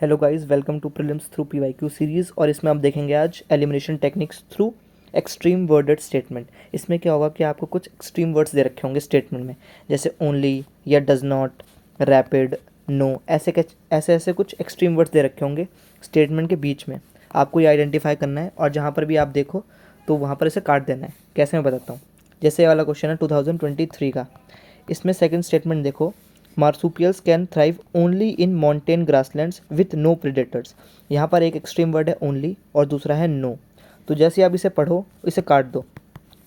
Hello guys, welcome to prelims through PYQ series. और इसमें आप देखेंगे आज elimination techniques through extreme worded statement. इसमें क्या होगा कि आपको कुछ एक्सट्रीम वर्ड्स दे रखे होंगे स्टेटमेंट में, जैसे ओनली या डज नॉट, रैपिड, नो, ऐसे ऐसे कुछ एक्सट्रीम वर्ड्स दे रखे होंगे स्टेटमेंट के बीच में। आपको ये आइडेंटिफाई करना है और जहाँ पर भी आप देखो तो वहाँ पर इसे काट देना है। कैसे मैं बताता हूँ। जैसे ये वाला क्वेश्चन है 2023 का। इसमें सेकंड स्टेटमेंट देखो, marsupials can thrive only in mountain grasslands with no predators. यहाँ पर एक एक्सट्रीम वर्ड है ओनली और दूसरा है नो। तो जैसे आप इसे पढ़ो इसे काट दो,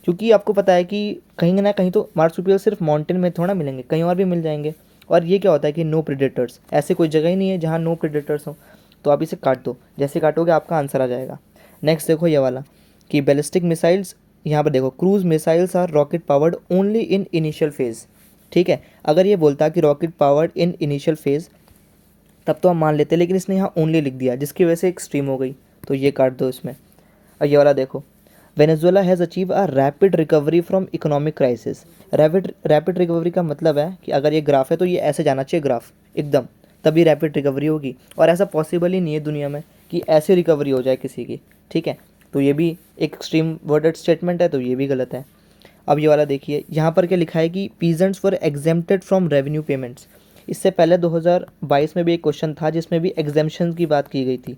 क्योंकि आपको पता है कि कहीं ना कहीं तो मार्सुपियल सिर्फ माउंटेन में थोड़ा मिलेंगे, कहीं और भी मिल जाएंगे। और ये क्या होता है कि नो प्रेडेटर्स, ऐसे कोई जगह ही नहीं है जहाँ नो प्रेडेटर्स हो। तो आप इसे काट दो, जैसे काटोगे आपका आंसर आ जाएगा। नेक्स्ट देखो ये वाला कि बैलिस्टिक मिसाइल्स, यहाँ पर देखो cruise missiles are rocket powered only in initial phase. ठीक है, अगर ये बोलता कि rocket powered in initial phase तब तो हम मान लेते, लेकिन इसने यहाँ ओनली लिख दिया जिसकी वजह से एक्सट्रीम हो गई, तो ये काट दो इसमें। और ये वाला देखो, Venezuela has achieve a rapid recovery from economic crisis. Rapid recovery का मतलब है कि अगर ये ग्राफ है तो ये ऐसे जाना चाहिए ग्राफ एकदम, तभी रैपिड रिकवरी होगी। और ऐसा पॉसिबल ही नहीं है दुनिया में कि ऐसे रिकवरी हो जाए किसी की। ठीक है, तो ये भी एक एक्सट्रीम वर्डेड स्टेटमेंट है, तो ये भी गलत है। अब ये वाला देखिए, यहाँ पर क्या लिखा है कि peasants were exempted from revenue payments. इससे पहले 2022 में भी एक क्वेश्चन था जिसमें भी एग्जेम्पशन की बात की गई थी,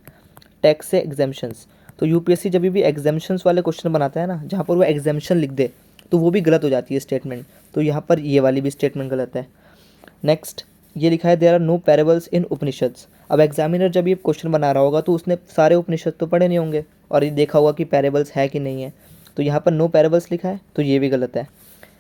टैक्स से एग्जेम्पशंस। तो यूपीएससी जब भी एग्जेम्पशंस वाले क्वेश्चन बनाता है ना, जहाँ पर वो एग्जेम्पशन लिख दे तो वो भी गलत हो जाती है स्टेटमेंट। तो यहाँ पर ये वाली भी स्टेटमेंट गलत है। नेक्स्ट ये लिखा है देयर आर नो पैरेबल्स इन उपनिषद्स। अब एग्जामिनर जब ये क्वेश्चन बना रहा होगा तो उसने सारे उपनिषद तो पढ़े नहीं होंगे और ये देखा होगा कि पैरेबल्स है कि नहीं है। तो यहाँ पर नो पैरेबल्स लिखा है, तो ये भी गलत है।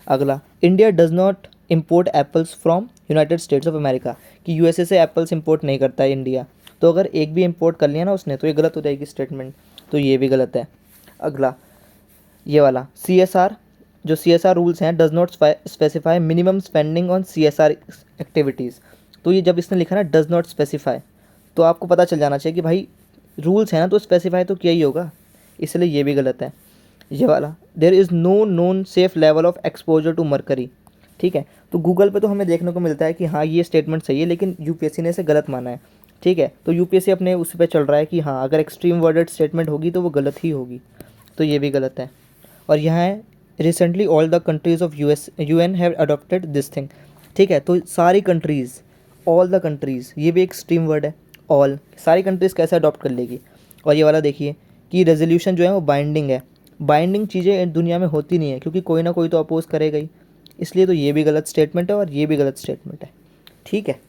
अगला, India does not import apples from United states of America, कि यूएसए से एप्पल्स इंपोर्ट नहीं करता है इंडिया। तो अगर एक भी इंपोर्ट कर लिया ना उसने तो ये गलत हो जाएगी स्टेटमेंट, तो ये भी गलत है। अगला ये वाला सीएसआर, जो सीएसआर रूल्स हैं does not specify minimum spending on CSR activities. तो ये जब इसने लिखा ना डज नॉट स्पेसिफाई, तो आपको पता चल जाना चाहिए कि भाई रूल्स है ना तो स्पेसिफाई तो किया ही होगा, इसलिए ये भी गलत है। ये वाला, there is no known safe level of exposure to mercury. ठीक है, तो गूगल पे तो हमें देखने को मिलता है कि हाँ ये स्टेटमेंट सही है, लेकिन यूपीएससी ने इसे गलत माना है। ठीक है, तो यूपीएससी अपने उस पर चल रहा है कि हाँ अगर एक्सट्रीम वर्डेड स्टेटमेंट होगी तो वो गलत ही होगी, तो ये भी गलत है। और यहाँ है recently all the countries of UN have adopted this thing. ठीक है, तो सारी कंट्रीज़, ऑल द कंट्रीज़, ये भी एक एक्सट्रीम वर्ड है। ऑल, सारी कंट्रीज़ कैसे अडॉप्ट कर लेगी। और ये वाला देखिए कि रेजोल्यूशन जो है वो बाइंडिंग है। बाइंडिंग चीज़ें दुनिया में होती नहीं है, क्योंकि कोई ना कोई तो अपोज करेगा ही, इसलिए तो ये भी गलत स्टेटमेंट है और ये भी गलत स्टेटमेंट है। ठीक है।